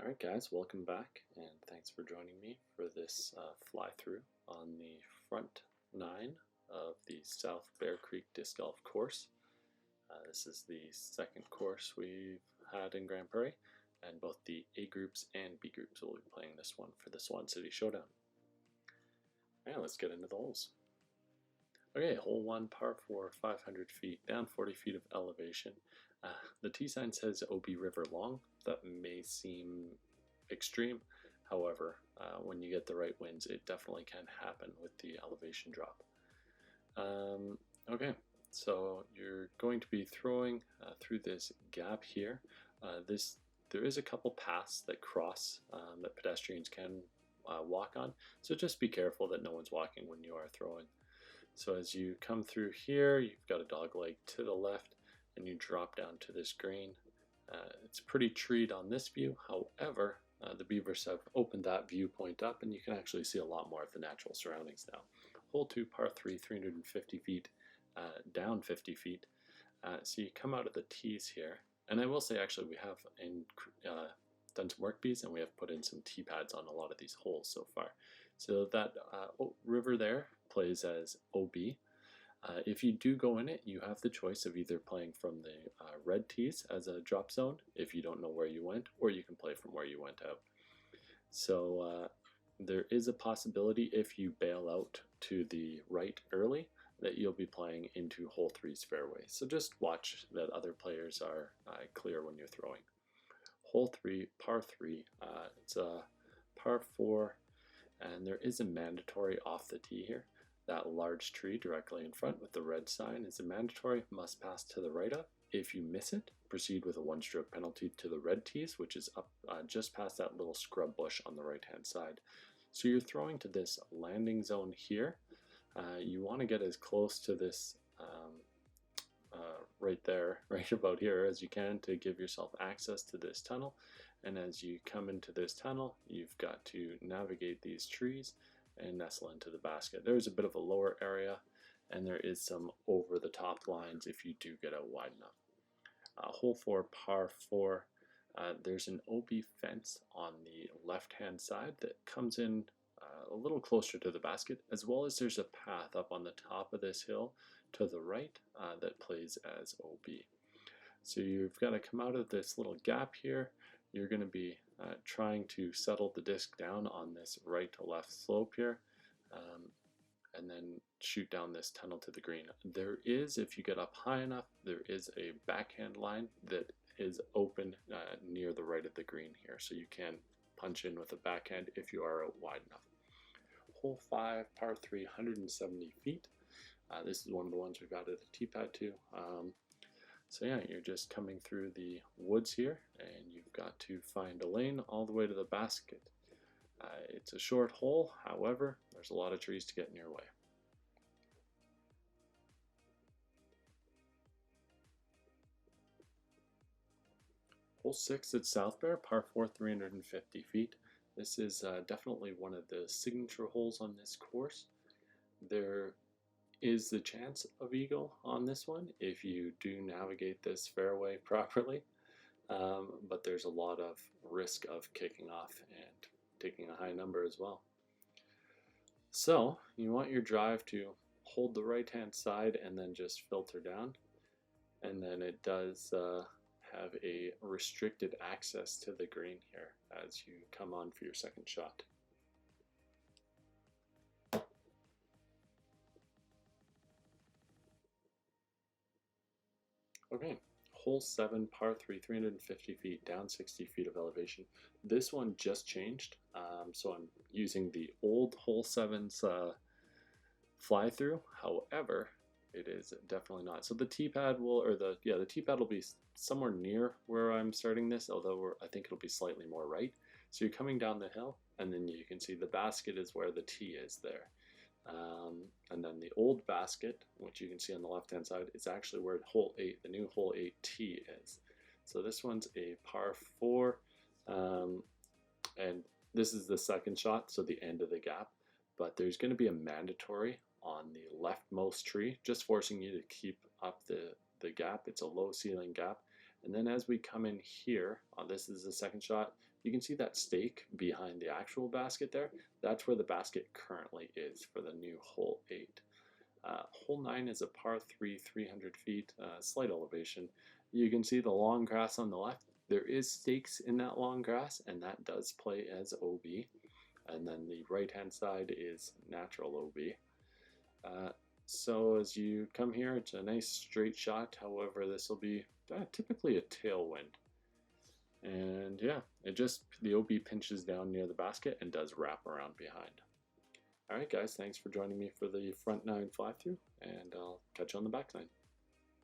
Alright guys, welcome back and thanks for joining me for this fly-through on the front 9 of the South Bear Creek Disc Golf course. This is the second course we've had in Grande Prairie, and both the A groups and B groups will be playing this one for the Swan City Showdown. Now let's get into the holes. Okay, hole 1, par 4, 500 feet, down 40 feet of elevation. The tee sign says OB River long. That may seem extreme. However, when you get the right winds, it definitely can happen with the elevation drop. Okay, so you're going to be throwing through this gap here. There is a couple paths that cross that pedestrians can walk on, so just be careful that no one's walking when you are throwing. So as you come through here, you've got a dog leg to the left, and you drop down to this green. It's pretty treed on this view. However, the beavers have opened that viewpoint up, and you can actually see a lot more of the natural surroundings now. Hole 2, par 3, 350 feet, down 50 feet. So you come out of the tees here, and I will say actually we have done some work bees, and we have put in some tee pads on a lot of these holes so far. So that river there plays as OB. If you do go in it, you have the choice of either playing from the red tees as a drop zone if you don't know where you went, or you can play from where you went out. So there is a possibility if you bail out to the right early that you'll be playing into hole 3's fairway. So just watch that other players are clear when you're throwing. Hole 3, par 3, it's a par 4, and there is a mandatory off the tee here. That large tree directly in front with the red sign is a mandatory, must pass to the right of. If you miss it, proceed with a one-stroke penalty to the red tees, which is up just past that little scrub bush on the right-hand side. So you're throwing to this landing zone here. You want to get as close to this right there, right about here, as you can to give yourself access to this tunnel. And as you come into this tunnel, you've got to navigate these trees and nestle into the basket. There's a bit of a lower area, and there is some over the top lines if you do get out wide enough. Hole 4, par 4, there's an OB fence on the left hand side that comes in a little closer to the basket, as well as there's a path up on the top of this hill to the right that plays as OB. So you've got to come out of this little gap here. You're going to be trying to settle the disc down on this right to left slope here, and then shoot down this tunnel to the green. There is, if you get up high enough, there is a backhand line that is open near the right of the green here, so you can punch in with a backhand if you are out wide enough. Hole 5, par 3, 170 feet. This is one of the ones we've added a tee pad to. So yeah, you're just coming through the woods here, and you've got to find a lane all the way to the basket. It's a short hole, however, there's a lot of trees to get in your way. Hole 6 at South Bear, par 4, 350 feet. This is definitely one of the signature holes on this course. There is the chance of eagle on this one if you do navigate this fairway properly, but there's a lot of risk of kicking off and taking a high number as well. So you want your drive to hold the right hand side and then just filter down, and then it does have a restricted access to the green here as you come on for your second shot. Okay, hole 7, par 3, 350 feet, down 60 feet of elevation. This one just changed, so I'm using the old hole 7's fly-through. However, it is definitely not. So the tee pad will, the tee pad will be somewhere near where I'm starting this, although I think it'll be slightly more right. So you're coming down the hill, and then you can see the basket is where the tee is there. And then the old basket, which you can see on the left hand side, is actually where hole 8, the new hole 8 tee is. So this one's a par 4, and this is the second shot, so the end of the gap, but there's going to be a mandatory on the leftmost tree, just forcing you to keep up the gap. It's a low ceiling gap, and then as we come in here, this is the second shot, you can see that stake behind the actual basket there. That's where the basket currently is for the new hole 8. Hole 9 is a par 3, 300 feet, slight elevation. You can see the long grass on the left. There is stakes in that long grass, and that does play as OB. And then the right-hand side is natural OB. So as you come here, it's a nice straight shot. However, this will be typically a tailwind. And yeah, the OB pinches down near the basket and does wrap around behind. All right, guys, thanks for joining me for the front 9 fly through, and I'll catch you on the back 9.